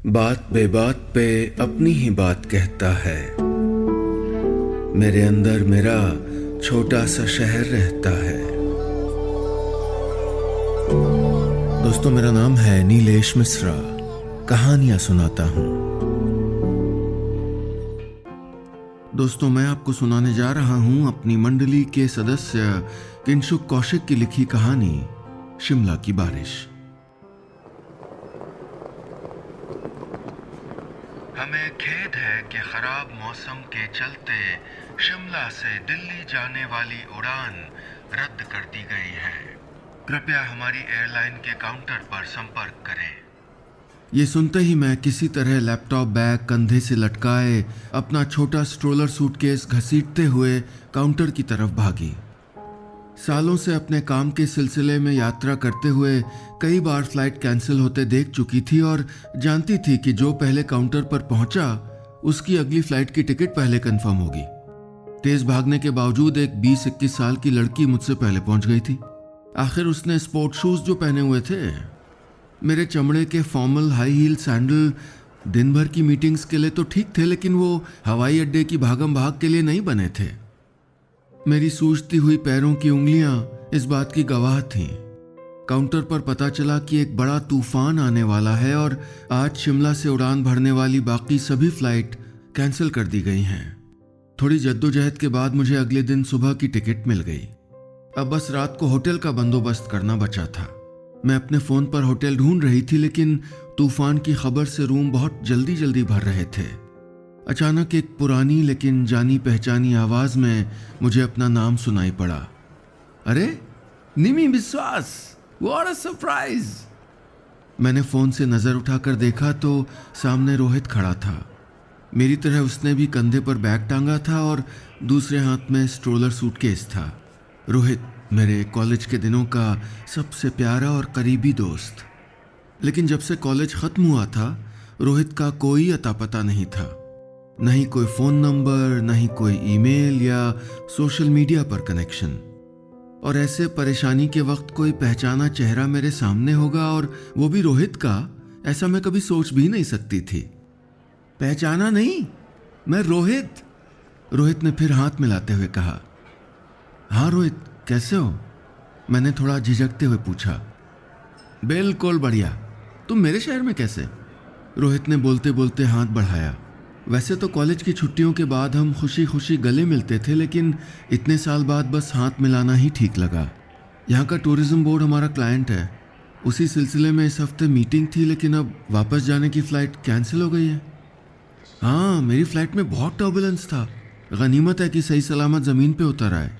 बात बेबात पे अपनी ही बात कहता है। मेरे अंदर मेरा छोटा सा शहर रहता है। दोस्तों, मेरा नाम है नीलेश मिश्रा। कहानियां सुनाता हूं। दोस्तों, मैं आपको सुनाने जा रहा हूं अपनी मंडली के सदस्य किंशुक कौशिक की लिखी कहानी शिमला की बारिश। हमें खेद है कि खराब मौसम के चलते शिमला से दिल्ली जाने वाली उड़ान रद्द कर दी गई है। कृपया हमारी एयरलाइन के काउंटर पर संपर्क करें। ये सुनते ही मैं किसी तरह लैपटॉप बैग कंधे से लटकाए अपना छोटा स्ट्रोलर सूटकेस घसीटते हुए काउंटर की तरफ भागी। सालों से अपने काम के सिलसिले में यात्रा करते हुए कई बार फ्लाइट कैंसिल होते देख चुकी थी और जानती थी कि जो पहले काउंटर पर पहुंचा उसकी अगली फ्लाइट की टिकट पहले कंफर्म होगी। तेज भागने के बावजूद एक 20-21 साल की लड़की मुझसे पहले पहुंच गई थी। आखिर उसने स्पोर्ट शूज जो पहने हुए थे, मेरे चमड़े के फॉर्मल हाई हील सैंडल दिन भर की मीटिंग्स के लिए तो ठीक थे, लेकिन वो हवाई अड्डे की भागम भाग के लिए नहीं बने थे। मेरी सूजती हुई पैरों की उंगलियां इस बात की गवाह थीं। काउंटर पर पता चला कि एक बड़ा तूफान आने वाला है और आज शिमला से उड़ान भरने वाली बाकी सभी फ्लाइट कैंसिल कर दी गई हैं। थोड़ी जद्दोजहद के बाद मुझे अगले दिन सुबह की टिकट मिल गई। अब बस रात को होटल का बंदोबस्त करना बचा था। मैं अपने फ़ोन पर होटल ढूंढ रही थी, लेकिन तूफान की खबर से रूम बहुत जल्दी जल्दी भर रहे थे। अचानक एक पुरानी लेकिन जानी पहचानी आवाज में मुझे अपना नाम सुनाई पड़ा। अरे निमी विश्वास, व्हाट अ सरप्राइज। मैंने फोन से नजर उठाकर देखा तो सामने रोहित खड़ा था। मेरी तरह उसने भी कंधे पर बैग टांगा था और दूसरे हाथ में स्ट्रोलर सूटकेस था। रोहित मेरे कॉलेज के दिनों का सबसे प्यारा और करीबी दोस्त। लेकिन जब से कॉलेज खत्म हुआ था, रोहित का कोई अता पता नहीं था। नहीं कोई फोन नंबर, नहीं कोई ईमेल या सोशल मीडिया पर कनेक्शन। और ऐसे परेशानी के वक्त कोई पहचाना चेहरा मेरे सामने होगा, और वो भी रोहित का, ऐसा मैं कभी सोच भी नहीं सकती थी। पहचाना नहीं, मैं रोहित। रोहित ने फिर हाथ मिलाते हुए कहा। हाँ रोहित, कैसे हो? मैंने थोड़ा झिझकते हुए पूछा। बिल्कुल बढ़िया। तुम मेरे शहर में कैसे? रोहित ने बोलते बोलते हाथ बढ़ाया। वैसे तो कॉलेज की छुट्टियों के बाद हम खुशी खुशी गले मिलते थे, लेकिन इतने साल बाद बस हाथ मिलाना ही ठीक लगा। यहाँ का टूरिज्म बोर्ड हमारा क्लाइंट है। उसी सिलसिले में इस हफ्ते मीटिंग थी, लेकिन अब वापस जाने की फ़्लाइट कैंसिल हो गई है। हाँ, मेरी फ़्लाइट में बहुत टर्बुलेंस था। गनीमत है कि सही सलामत ज़मीन पे उतर आए।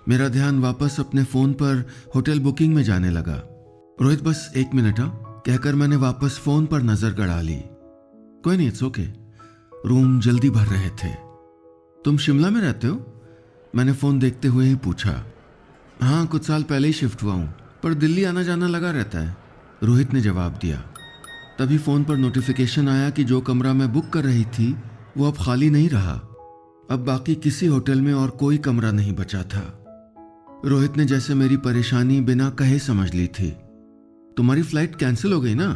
मेरा ध्यान वापस अपने फ़ोन पर होटल बुकिंग में जाने लगा। रोहित बस 1 मिनट कहकर मैंने वापस फ़ोन पर नज़र गड़ा ली। कोई नहीं, इट्स ओके। रूम जल्दी भर रहे थे। तुम शिमला में रहते हो? मैंने फ़ोन देखते हुए ही पूछा। हाँ, कुछ साल पहले ही शिफ्ट हुआ हूँ, पर दिल्ली आना जाना लगा रहता है, रोहित ने जवाब दिया। तभी फ़ोन पर नोटिफिकेशन आया कि जो कमरा मैं बुक कर रही थी वो अब खाली नहीं रहा। अब बाकी किसी होटल में और कोई कमरा नहीं बचा था। रोहित ने जैसे मेरी परेशानी बिना कहे समझ ली थी। तुम्हारी फ़्लाइट कैंसिल हो गई ना?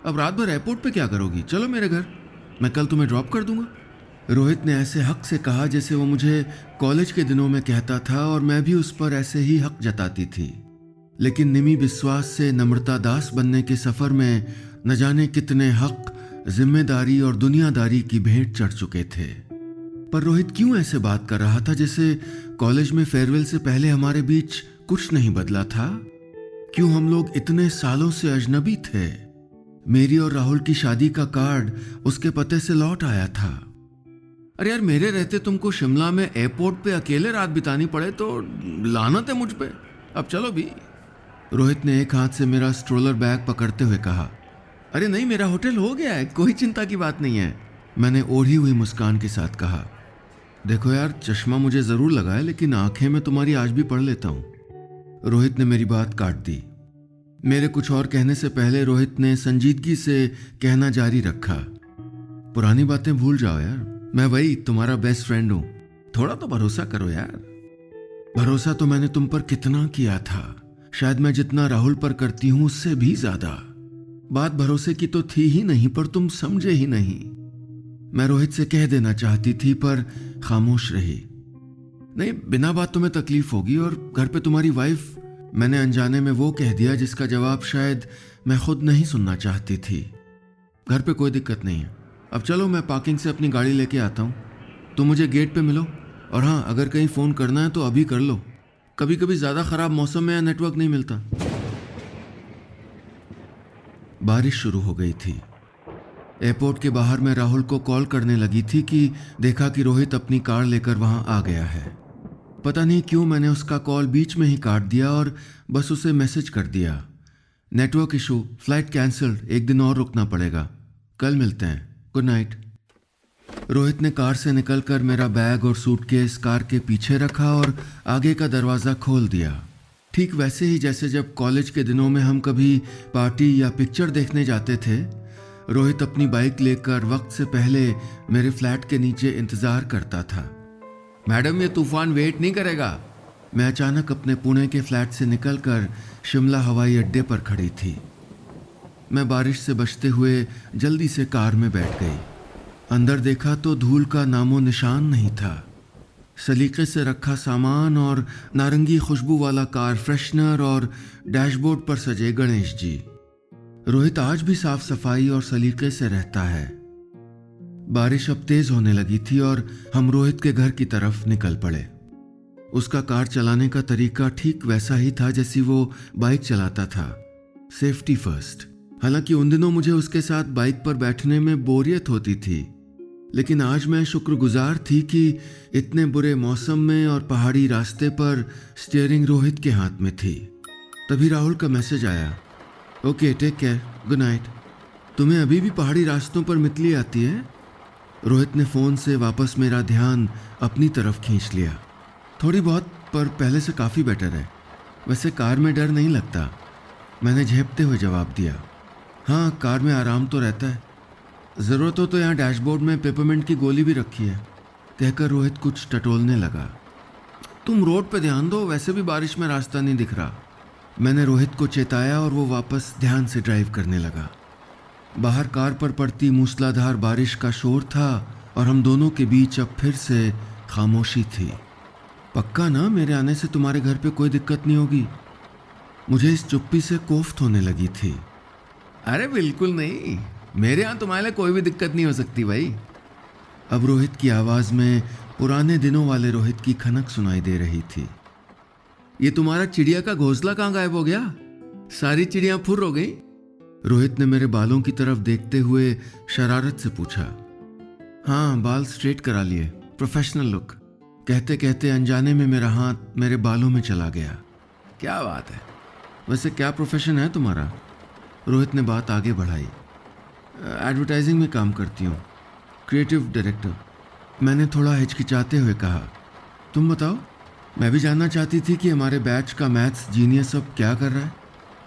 अब रात भर एयरपोर्ट पे क्या करोगी? चलो मेरे घर, मैं कल तुम्हें ड्रॉप कर दूंगा। रोहित ने ऐसे हक से कहा जैसे वो मुझे कॉलेज के दिनों में कहता था, और मैं भी उस पर ऐसे ही हक जताती थी। लेकिन निमी विश्वास से नम्रता दास बनने के सफ़र में न जाने कितने हक, जिम्मेदारी और दुनियादारी की भेंट चढ़ चुके थे। पर रोहित क्यों ऐसे बात कर रहा था जैसे कॉलेज में फेयरवेल से पहले हमारे बीच कुछ नहीं बदला था? क्यों हम लोग इतने सालों से अजनबी थे? मेरी और राहुल की शादी का कार्ड उसके पते से लौट आया था। अरे यार, मेरे रहते तुमको शिमला में एयरपोर्ट पे अकेले रात बितानी पड़े तो लानत है मुझ पे। अब चलो भी। रोहित ने एक हाथ से मेरा स्ट्रोलर बैग पकड़ते हुए कहा। अरे नहीं, मेरा होटल हो गया है, कोई चिंता की बात नहीं है, मैंने ओढ़ी हुई मुस्कान के साथ कहा। देखो यार, चश्मा मुझे ज़रूर लगा है, लेकिन आंखें मैं तुम्हारी आज भी पढ़ लेता हूँ। रोहित ने मेरी बात काट दी। मेरे कुछ और कहने से पहले रोहित ने संजीदगी से कहना जारी रखा। पुरानी बातें भूल जाओ यार, मैं वही तुम्हारा बेस्ट फ्रेंड हूं। थोड़ा तो भरोसा करो यार। भरोसा तो मैंने तुम पर कितना किया था, शायद मैं जितना राहुल पर करती हूं उससे भी ज्यादा। बात भरोसे की तो थी ही नहीं, पर तुम समझे ही नहीं। मैं रोहित से कह देना चाहती थी पर खामोश रही। नहीं, बिना बात तुम्हें तकलीफ होगी, और घर पे तुम्हारी वाइफ। मैंने अनजाने में वो कह दिया जिसका जवाब शायद मैं खुद नहीं सुनना चाहती थी। घर पे कोई दिक्कत नहीं है। अब चलो, मैं पार्किंग से अपनी गाड़ी लेके आता हूँ। तुम मुझे गेट पे मिलो, और हाँ, अगर कहीं फ़ोन करना है तो अभी कर लो। कभी कभी ज़्यादा ख़राब मौसम में नेटवर्क नहीं मिलता। बारिश शुरू हो गई थी। एयरपोर्ट के बाहर मैं राहुल को कॉल करने लगी थी कि देखा कि रोहित अपनी कार लेकर वहाँ आ गया है। पता नहीं क्यों मैंने उसका कॉल बीच में ही काट दिया और बस उसे मैसेज कर दिया, नेटवर्क इशू, फ्लाइट कैंसल्ड, एक दिन और रुकना पड़ेगा, कल मिलते हैं, गुड नाइट। रोहित ने कार से निकलकर मेरा बैग और सूटकेस कार के पीछे रखा और आगे का दरवाज़ा खोल दिया। ठीक वैसे ही जैसे जब कॉलेज के दिनों में हम कभी पार्टी या पिक्चर देखने जाते थे। रोहित अपनी बाइक लेकर वक्त से पहले मेरे फ्लैट के नीचे इंतज़ार करता था। मैडम, ये तूफान वेट नहीं करेगा। मैं अचानक अपने पुणे के फ्लैट से निकलकर शिमला हवाई अड्डे पर खड़ी थी। मैं बारिश से बचते हुए जल्दी से कार में बैठ गई। अंदर देखा तो धूल का नामो निशान नहीं था। सलीके से रखा सामान और नारंगी खुशबू वाला कार फ्रेशनर और डैशबोर्ड पर सजे गणेश जी। रोहित आज भी साफ सफाई और सलीके से रहता है। बारिश अब तेज होने लगी थी और हम रोहित के घर की तरफ निकल पड़े। उसका कार चलाने का तरीका ठीक वैसा ही था जैसी वो बाइक चलाता था, सेफ्टी फर्स्ट। हालांकि उन दिनों मुझे उसके साथ बाइक पर बैठने में बोरियत होती थी, लेकिन आज मैं शुक्रगुजार थी कि इतने बुरे मौसम में और पहाड़ी रास्ते पर स्टीयरिंग रोहित के हाथ में थी। तभी राहुल का मैसेज आया, okay take care, good night. तुम्हें अभी भी पहाड़ी रास्तों पर मितली आती है? रोहित ने फ़ोन से वापस मेरा ध्यान अपनी तरफ खींच लिया। थोड़ी बहुत, पर पहले से काफ़ी बेटर है। वैसे कार में डर नहीं लगता, मैंने झेपते हुए जवाब दिया। हाँ, कार में आराम तो रहता है। ज़रूरत हो तो यहाँ डैशबोर्ड में पेपरमिंट की गोली भी रखी है, कहकर रोहित कुछ टटोलने लगा। तुम रोड पे ध्यान दो, वैसे भी बारिश में रास्ता नहीं दिख रहा। मैंने रोहित को चेताया और वो वापस ध्यान से ड्राइव करने लगा। बाहर कार पर पड़ती मूसलाधार बारिश का शोर था और हम दोनों के बीच अब फिर से खामोशी थी। पक्का ना मेरे आने से तुम्हारे घर पे कोई दिक्कत नहीं होगी? मुझे इस चुप्पी से कोफ्त होने लगी थी। अरे बिल्कुल नहीं, मेरे यहाँ तुम्हारे लिए कोई भी दिक्कत नहीं हो सकती भाई। अब रोहित की आवाज़ में पुराने दिनों वाले रोहित की खनक सुनाई दे रही थी। ये तुम्हारा चिड़िया का घोंसला कहाँ गायब हो गया? सारी चिड़िया फुर्र हो गई? रोहित ने मेरे बालों की तरफ देखते हुए शरारत से पूछा। हाँ, बाल स्ट्रेट करा लिए, प्रोफेशनल लुक। कहते कहते अनजाने में मेरा हाथ मेरे बालों में चला गया। क्या बात है, वैसे क्या प्रोफेशन है तुम्हारा? रोहित ने बात आगे बढ़ाई। एडवर्टाइजिंग में काम करती हूँ, क्रिएटिव डायरेक्टर। मैंने थोड़ा हिचकिचाते हुए कहा। तुम बताओ? मैं भी जानना चाहती थी कि हमारे बैच का मैथ्स जीनियस अब क्या कर रहा है।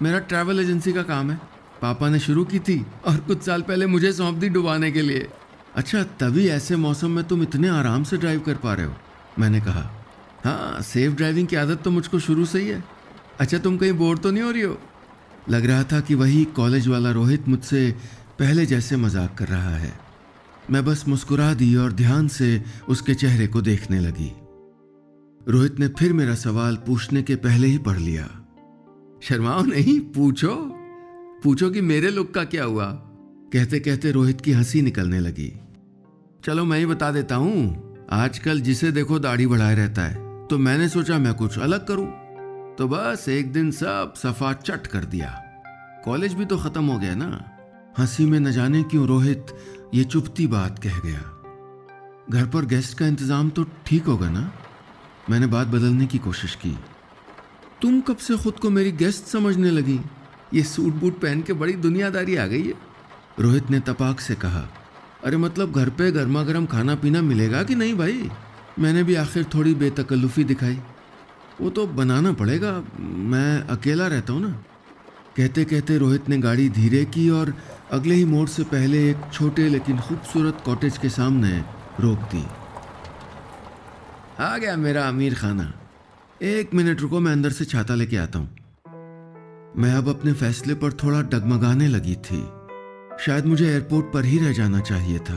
मेरा ट्रैवल एजेंसी का काम है, पापा ने शुरू की थी और कुछ साल पहले मुझे सौंप दी डुबाने के लिए। अच्छा, तभी ऐसे मौसम में तुम इतने आराम से ड्राइव कर पा रहे हो? मैंने कहा। हाँ, सेफ ड्राइविंग की आदत तो मुझको शुरू से ही है। अच्छा, तुम कहीं बोर तो नहीं हो रही हो? लग रहा था कि वही कॉलेज वाला रोहित मुझसे पहले जैसे मजाक कर रहा है। मैं बस मुस्कुरा दी और ध्यान से उसके चेहरे को देखने लगी। रोहित ने फिर मेरा सवाल पूछने के पहले ही पढ़ लिया। शर्माओ नहीं, पूछो पूछो कि मेरे लुक का क्या हुआ। कहते कहते रोहित की हंसी निकलने लगी। चलो मैं ही बता देता हूँ, आजकल जिसे देखो दाढ़ी बढ़ाए रहता है, तो मैंने सोचा मैं कुछ अलग करूं। तो बस एक दिन सब सफा चट कर दिया। कॉलेज भी तो खत्म हो गया ना। हंसी में न जाने क्यों रोहित ये चुपती बात कह गया। घर पर गेस्ट का इंतजाम तो ठीक होगा ना? मैंने बात बदलने की कोशिश की। तुम कब से खुद को मेरी गेस्ट समझने लगी? ये सूट बूट पहन के बड़ी दुनियादारी आ गई है। रोहित ने तपाक से कहा। अरे मतलब घर पे गर्मा गर्म खाना पीना मिलेगा कि नहीं भाई? मैंने भी आखिर थोड़ी बेतकल्लुफी दिखाई। वो तो बनाना पड़ेगा, मैं अकेला रहता हूँ ना। कहते कहते रोहित ने गाड़ी धीरे की और अगले ही मोड़ से पहले एक छोटे लेकिन खूबसूरत कॉटेज के सामने रोक दी। आ गया मेरा अमीर खाना। 1 मिनट रुको, मैं अंदर से छाता लेके आता हूँ। मैं अब अपने फैसले पर थोड़ा डगमगाने लगी थी। शायद मुझे एयरपोर्ट पर ही रह जाना चाहिए था।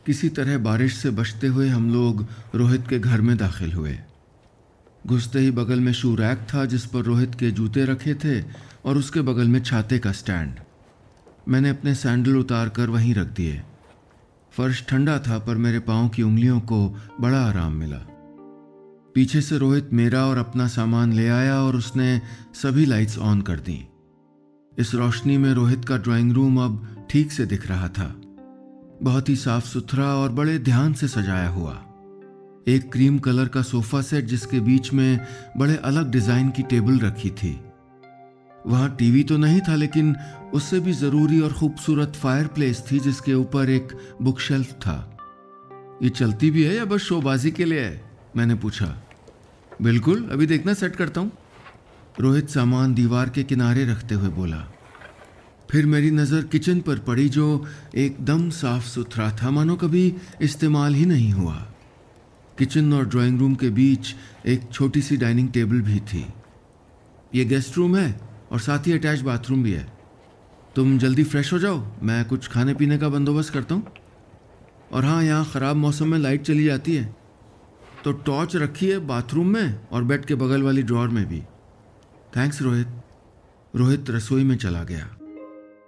किसी तरह बारिश से बचते हुए हम लोग रोहित के घर में दाखिल हुए। घुसते ही बगल में शू रैक था जिस पर रोहित के जूते रखे थे और उसके बगल में छाते का स्टैंड। मैंने अपने सैंडल उतार कर वहीं रख दिए। फर्श ठंडा था पर मेरे पाँव की उंगलियों को बड़ा आराम मिला। पीछे से रोहित मेरा और अपना सामान ले आया और उसने सभी लाइट्स ऑन कर दी। इस रोशनी में रोहित का ड्राइंग रूम अब ठीक से दिख रहा था, बहुत ही साफ सुथरा और बड़े ध्यान से सजाया हुआ। एक क्रीम कलर का सोफा सेट जिसके बीच में बड़े अलग डिजाइन की टेबल रखी थी। वहां टीवी तो नहीं था लेकिन उससे भी जरूरी और खूबसूरत फायरप्लेस थी जिसके ऊपर एक बुक शेल्फ था। ये चलती भी है या बस शोबाजी के लिए है? मैंने पूछा। बिल्कुल, अभी देखना, सेट करता हूं, रोहित सामान दीवार के किनारे रखते हुए बोला। फिर मेरी नज़र किचन पर पड़ी जो एकदम साफ सुथरा था, मानो कभी इस्तेमाल ही नहीं हुआ। किचन और ड्राइंग रूम के बीच एक छोटी सी डाइनिंग टेबल भी थी। ये गेस्ट रूम है और साथ ही अटैच बाथरूम भी है। तुम जल्दी फ्रेश हो जाओ, मैं कुछ खाने पीने का बंदोबस्त करता हूँ। और हाँ, यहाँ ख़राब मौसम में लाइट चली जाती है, तो टॉर्च रखी है बाथरूम में और बेड के बगल वाली ड्रॉर में भी। थैंक्स रोहित। रोहित रसोई में चला गया।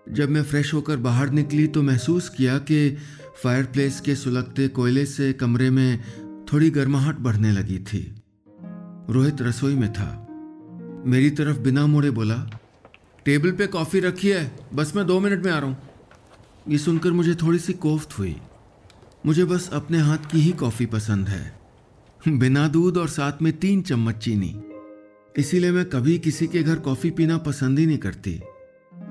जब मैं फ्रेश होकर बाहर निकली तो महसूस किया कि फायरप्लेस के सुलगते कोयले से कमरे में थोड़ी गर्माहट बढ़ने लगी थी। रोहित रसोई में था। मेरी तरफ बिना मुड़े बोला, टेबल पे कॉफ़ी रखी है, बस मैं 2 मिनट में आ रहा हूँ। ये सुनकर मुझे थोड़ी सी कोफ्त हुई। मुझे बस अपने हाथ की ही कॉफ़ी पसंद है, बिना दूध और साथ में 3 चम्मच चीनी। इसीलिए मैं कभी किसी के घर कॉफ़ी पीना पसंद ही नहीं करती।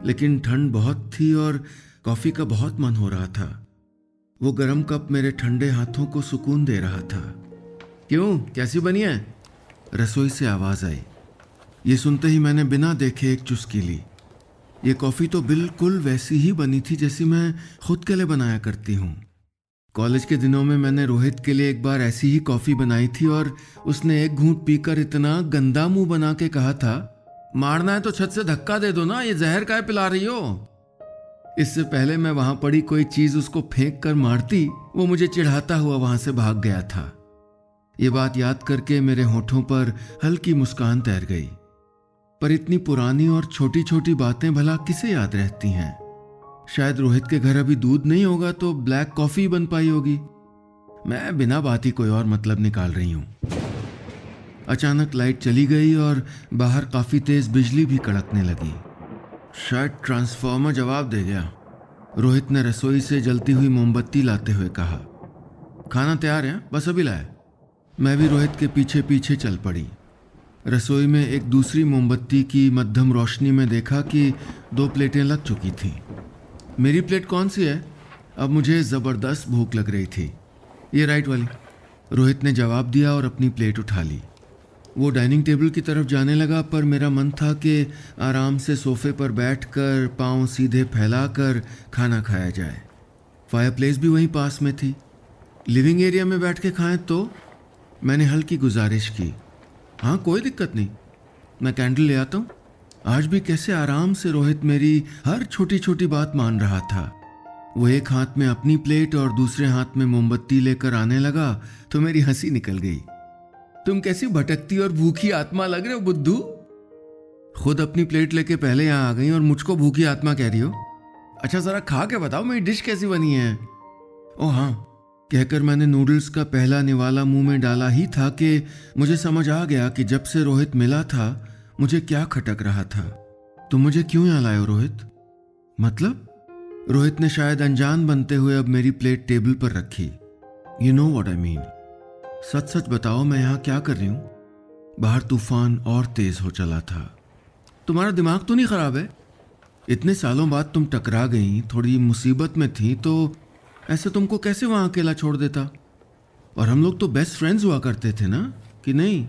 लेकिन ठंड बहुत थी और कॉफ़ी का बहुत मन हो रहा था। वो गर्म कप मेरे ठंडे हाथों को सुकून दे रहा था। क्यों, कैसी बनी है? रसोई से आवाज़ आई। ये सुनते ही मैंने बिना देखे एक चुस्की ली। ये कॉफ़ी तो बिल्कुल वैसी ही बनी थी जैसी मैं खुद के लिए बनाया करती हूँ। कॉलेज के दिनों में मैंने रोहित के लिए एक बार ऐसी ही कॉफ़ी बनाई थी और उसने एक घूंट पीकर इतना गंदा मुंह बना के कहा था, मारना है तो छत से धक्का दे दो ना, ये जहर काहे पिला रही हो? इससे पहले मैं वहां पड़ी कोई चीज उसको फेंक कर मारती, वो मुझे चिढ़ाता हुआ वहां से भाग गया था। ये बात याद करके मेरे होठों पर हल्की मुस्कान तैर गई। पर इतनी पुरानी और छोटी छोटी बातें भला किसे याद रहती हैं? शायद रोहित के घर अभी दूध नहीं होगा तो ब्लैक कॉफी बन पाई होगी। मैं बिना बात ही कोई और मतलब निकाल रही हूं। अचानक लाइट चली गई और बाहर काफी तेज बिजली भी कड़कने लगी। शायद ट्रांसफार्मर जवाब दे गया। रोहित ने रसोई से जलती हुई मोमबत्ती लाते हुए कहा, खाना तैयार है, बस अभी लाए। मैं भी रोहित के पीछे पीछे चल पड़ी। रसोई में एक दूसरी मोमबत्ती की मध्यम रोशनी में देखा कि 2 प्लेटें लग चुकी थीं। मेरी प्लेट कौन सी है? अब मुझे ज़बरदस्त भूख लग रही थी। ये राइट वाली, रोहित ने जवाब दिया और अपनी प्लेट उठा ली। वो डाइनिंग टेबल की तरफ जाने लगा पर मेरा मन था कि आराम से सोफे पर बैठकर पांव सीधे फैलाकर खाना खाया जाए। फायरप्लेस भी वहीं पास में थी। लिविंग एरिया में बैठ के खाएं तो? मैंने हल्की गुजारिश की। हाँ, कोई दिक्कत नहीं, मैं कैंडल ले आता हूँ। आज भी कैसे आराम से रोहित मेरी हर छोटी छोटी बात मान रहा था। वो एक हाथ में अपनी प्लेट और दूसरे हाथ में मोमबत्ती लेकर आने लगा तो मेरी हंसी निकल गई। तुम कैसी भटकती और भूखी आत्मा लग रहे हो बुद्धू। खुद अपनी प्लेट लेके पहले यहाँ आ गई और मुझको भूखी आत्मा कह रही हो। अच्छा, जरा खा के बताओ मेरी डिश कैसी बनी है। ओ हाँ, कहकर मैंने नूडल्स का पहला निवाला मुंह में डाला ही था कि मुझे समझ आ गया कि जब से रोहित मिला था मुझे क्या खटक रहा था। तुम मुझे क्यों यहाँ लाए हो रोहित? मतलब? रोहित ने शायद अनजान बनते हुए अब मेरी प्लेट टेबल पर रखी। You know what I mean. सच सच बताओ, मैं यहाँ क्या कर रही हूँ? बाहर तूफान और तेज हो चला था। तुम्हारा दिमाग तो नहीं खराब है? इतने सालों बाद तुम टकरा गई, थोड़ी मुसीबत में थी, तो ऐसे तुमको कैसे वहाँ अकेला छोड़ देता? और हम लोग तो बेस्ट फ्रेंड्स हुआ करते थे ना, कि नहीं?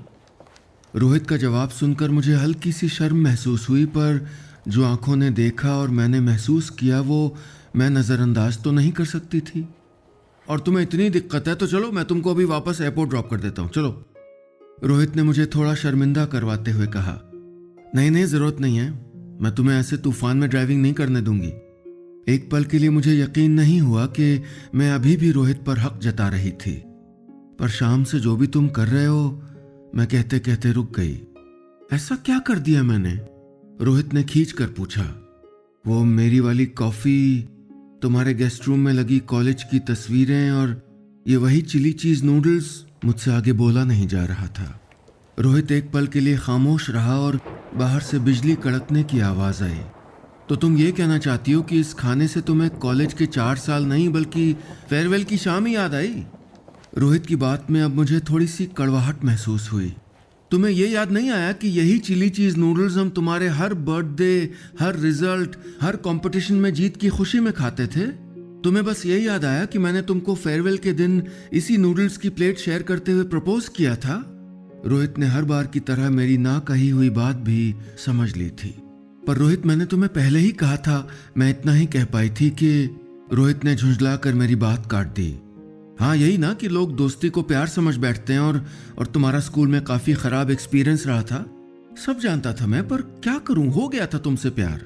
रोहित का जवाब सुनकर मुझे हल्की सी शर्म महसूस हुई, पर जो आंखों ने देखा और मैंने महसूस किया वो मैं नज़रअंदाज तो नहीं कर सकती थी। और तुम्हें इतनी दिक्कत है तो चलो मैं तुमको अभी वापस एयरपोर्ट ड्रॉप कर देता हूँ, चलो। रोहित ने मुझे थोड़ा शर्मिंदा करवाते हुए कहा, नहीं नहीं, जरूरत नहीं है, मैं तुम्हें ऐसे तूफान में ड्राइविंग नहीं करने दूंगी। एक पल के लिए मुझे यकीन नहीं हुआ कि मैं अभी भी रोहित पर हक जता रही थी। पर शाम से जो भी तुम कर रहे हो, मैं कहते कहते रुक गई। ऐसा क्या कर दिया मैंने? रोहित ने खींच कर पूछा। वो मेरी वाली कॉफी, तुम्हारे गेस्ट रूम में लगी कॉलेज की तस्वीरें और ये वही चिली चीज नूडल्स। मुझसे आगे बोला नहीं जा रहा था। रोहित एक पल के लिए खामोश रहा और बाहर से बिजली कड़कने की आवाज आई। तो तुम ये कहना चाहती हो कि इस खाने से तुम्हें कॉलेज के 4 साल नहीं बल्कि फेयरवेल की शाम ही याद आई? रोहित की बात में अब मुझे थोड़ी सी कड़वाहट महसूस हुई। तुम्हें ये याद नहीं आया कि यही चिली चीज नूडल्स हम तुम्हारे हर बर्थडे, हर रिजल्ट, हर कंपटीशन में जीत की खुशी में खाते थे? तुम्हें बस यही याद आया कि मैंने तुमको फेयरवेल के दिन इसी नूडल्स की प्लेट शेयर करते हुए प्रपोज किया था? रोहित ने हर बार की तरह मेरी ना कही हुई बात भी समझ ली थी। पर रोहित, मैंने तुम्हें पहले ही कहा था, मैं इतना ही कह पाई थी कि रोहित ने झुंझला कर मेरी बात काट दी। हाँ, यही ना कि लोग दोस्ती को प्यार समझ बैठते हैं और तुम्हारा स्कूल में काफी खराब एक्सपीरियंस रहा था। सब जानता था मैं, पर क्या करूं, हो गया था तुमसे प्यार।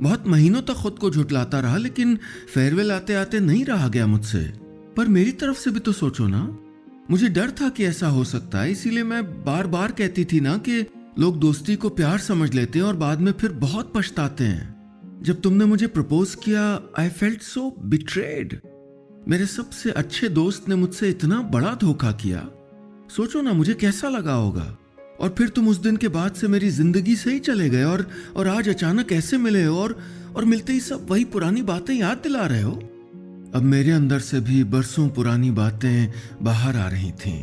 बहुत महीनों तक खुद को झुठलाता रहा, लेकिन फेयरवेल आते आते नहीं रहा गया मुझसे। पर मेरी तरफ से भी तो सोचो ना, मुझे डर था कि ऐसा हो सकता है, इसीलिए मैं बार बार कहती थी ना कि लोग दोस्ती को प्यार समझ लेते हैं और बाद में फिर बहुत पछताते हैं। जब तुमने मुझे प्रपोज किया, आई फेल्ट सो बिट्रेड। मेरे सबसे अच्छे दोस्त ने मुझसे इतना बड़ा धोखा किया। सोचो ना मुझे कैसा लगा होगा। और फिर तुम उस दिन के बाद से मेरी जिंदगी से ही चले गए और आज अचानक ऐसे मिले हो और मिलते ही सब वही पुरानी बातें याद दिला रहे हो। अब मेरे अंदर से भी बरसों पुरानी बातें बाहर आ रही थीं।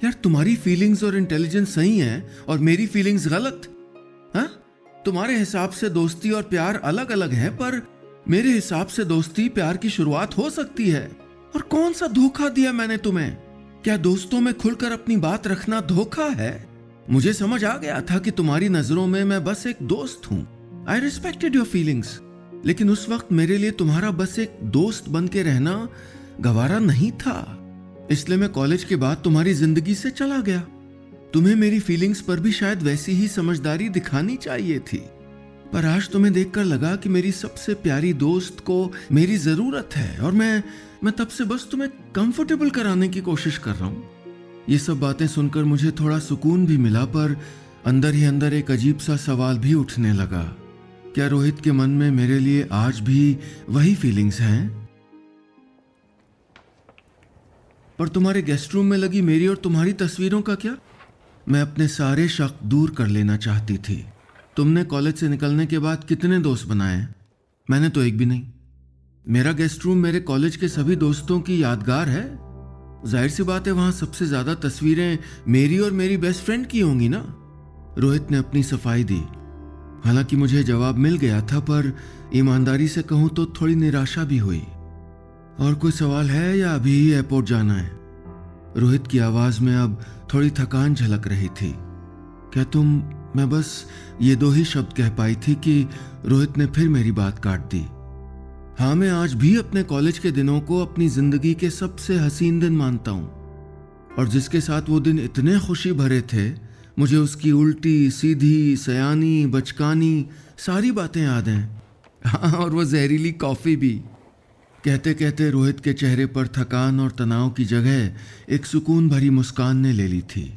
यार, तुम्हारी फीलिंग्स और इंटेलिजेंस सही है और मेरी फीलिंग्स गलत। हाँ, तुम्हारे हिसाब से दोस्ती और प्यार अलग अलग है, पर मेरे हिसाब से दोस्ती प्यार की शुरुआत हो सकती है। और कौन सा धोखा दिया मैंने तुम्हें? क्या दोस्तों में खुलकर अपनी बात रखना धोखा है? मुझे समझ आ गया था कि तुम्हारी नजरों में मैं बस एक दोस्त हूं। आई रिस्पेक्टेड योर फीलिंग्स, लेकिन उस वक्त मेरे लिए तुम्हारा बस एक दोस्त बन के रहना गवारा नहीं था। इसलिए मैं कॉलेज के बाद तुम्हारी जिंदगी से चला गया। तुम्हें मेरी फीलिंग्स पर भी शायद वैसी ही समझदारी दिखानी चाहिए थी, पर आज तुम्हें देखकर लगा कि मेरी सबसे प्यारी दोस्त को मेरी जरूरत है और मैं तब से बस तुम्हें कंफर्टेबल कराने की कोशिश कर रहा हूं। ये सब बातें सुनकर मुझे थोड़ा सुकून भी मिला, पर अंदर ही अंदर एक अजीब सा सवाल भी उठने लगा। क्या रोहित के मन में मेरे लिए आज भी वही फीलिंग्स हैं? पर तुम्हारे गेस्ट रूम में लगी मेरी और तुम्हारी तस्वीरों का क्या? मैं अपने सारे शक दूर कर लेना चाहती थी। तुमने कॉलेज से निकलने के बाद कितने दोस्त बनाए? मैंने तो एक भी नहीं। मेरा गेस्ट रूम मेरे कॉलेज के सभी दोस्तों की यादगार है। जाहिर सी बात है, वहां सबसे ज्यादा तस्वीरें मेरी और मेरी बेस्ट फ्रेंड की होंगी ना। रोहित ने अपनी सफाई दी। हालांकि मुझे जवाब मिल गया था, पर ईमानदारी से कहूं तो थोड़ी निराशा भी हुई। और कोई सवाल है या अभी ही एयरपोर्ट जाना है? रोहित की आवाज में अब थोड़ी थकान झलक रही थी। क्या तुम? मैं बस ये 2 ही शब्द कह पाई थी कि रोहित ने फिर मेरी बात काट दी। हाँ, मैं आज भी अपने कॉलेज के दिनों को अपनी जिंदगी के सबसे हसीन दिन मानता हूँ। और जिसके साथ वो दिन इतने खुशी भरे थे, मुझे उसकी उल्टी सीधी, सयानी, बचकानी सारी बातें याद हैं। हाँ, और वो जहरीली कॉफी भी। कहते कहते रोहित के चेहरे पर थकान और तनाव की जगह एक सुकून भरी मुस्कान ने ले ली थी।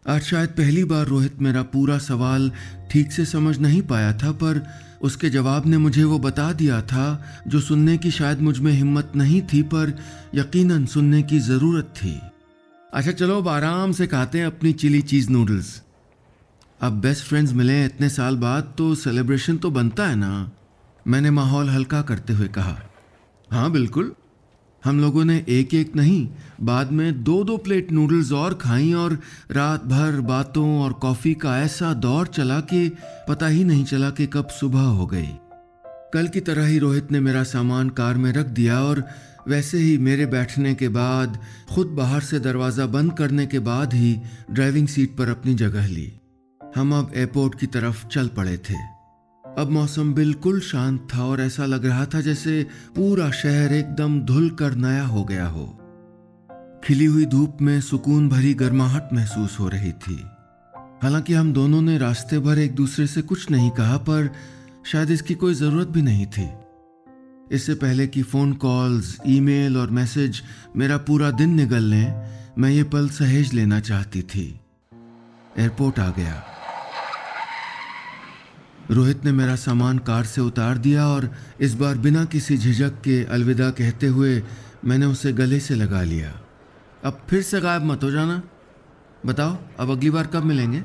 आज शायद पहली बार रोहित मेरा पूरा सवाल ठीक से समझ नहीं पाया था, पर उसके जवाब ने मुझे वो बता दिया था जो सुनने की शायद मुझ में हिम्मत नहीं थी, पर यकीनन सुनने की जरूरत थी। अच्छा चलो, अब आराम से खाते हैं अपनी चिली चीज नूडल्स। अब बेस्ट फ्रेंड्स मिले हैं इतने साल बाद, तो सेलिब्रेशन तो बनता है ना, मैंने माहौल हल्का करते हुए कहा। हाँ बिल्कुल। हम लोगों ने एक एक नहीं, बाद में 2-2 प्लेट नूडल्स और खाई और रात भर बातों और कॉफ़ी का ऐसा दौर चला कि पता ही नहीं चला कि कब सुबह हो गई। कल की तरह ही रोहित ने मेरा सामान कार में रख दिया और वैसे ही मेरे बैठने के बाद, खुद बाहर से दरवाज़ा बंद करने के बाद ही ड्राइविंग सीट पर अपनी जगह ली। हम अब एयरपोर्ट की तरफ चल पड़े थे। अब मौसम बिल्कुल शांत था और ऐसा लग रहा था जैसे पूरा शहर एकदम धुल कर नया हो गया हो। खिली हुई धूप में सुकून भरी गर्माहट महसूस हो रही थी। हालांकि हम दोनों ने रास्ते भर एक दूसरे से कुछ नहीं कहा, पर शायद इसकी कोई जरूरत भी नहीं थी। इससे पहले कि फोन कॉल्स, ईमेल और मैसेज मेरा पूरा दिन निगल लें, मैं ये पल सहेज लेना चाहती थी। एयरपोर्ट आ गया। रोहित ने मेरा सामान कार से उतार दिया और इस बार बिना किसी झिझक के अलविदा कहते हुए मैंने उसे गले से लगा लिया। अब फिर से गायब मत हो जाना। बताओ, अब अगली बार कब मिलेंगे?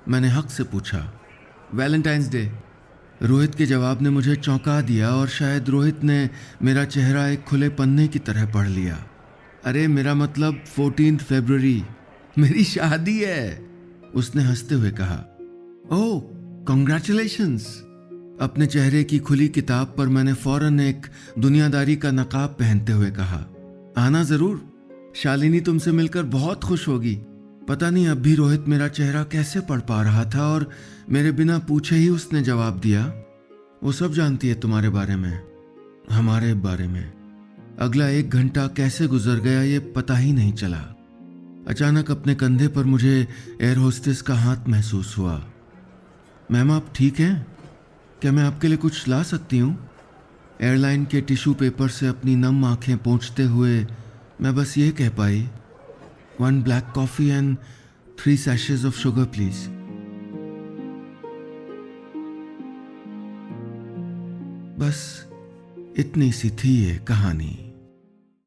मैंने हक से पूछा। Valentine's day. रोहित के जवाब ने मुझे चौंका दिया और शायद रोहित ने मेरा चेहरा एक खुले पन्ने की तरह पढ़ लिया। अरे मेरा मतलब 14 फरवरी, मेरी शादी है, उसने हंसते हुए कहा। ओह, कॉन्ग्रेचुलेशंस। अपने चेहरे की खुली किताब पर मैंने फौरन एक दुनियादारी का नकाब पहनते हुए कहा, आना जरूर, शालिनी तुमसे मिलकर बहुत खुश होगी। पता नहीं अब भी रोहित मेरा चेहरा कैसे पढ़ पा रहा था और मेरे बिना पूछे ही उसने जवाब दिया, वो सब जानती है तुम्हारे बारे में, हमारे बारे में। अगला 1 घंटा कैसे गुजर गया ये पता ही नहीं चला। अचानक अपने कंधे पर मुझे एयर होस्टेस का हाथ महसूस हुआ। मैम आप ठीक हैं? क्या मैं आपके लिए कुछ ला सकती हूँ? एयरलाइन के टिश्यू पेपर से अपनी नम आंखें पोंछते हुए मैं बस ये कह पाई, 1 black coffee and 3 sachets of sugar please. बस इतनी सी थी ये कहानी।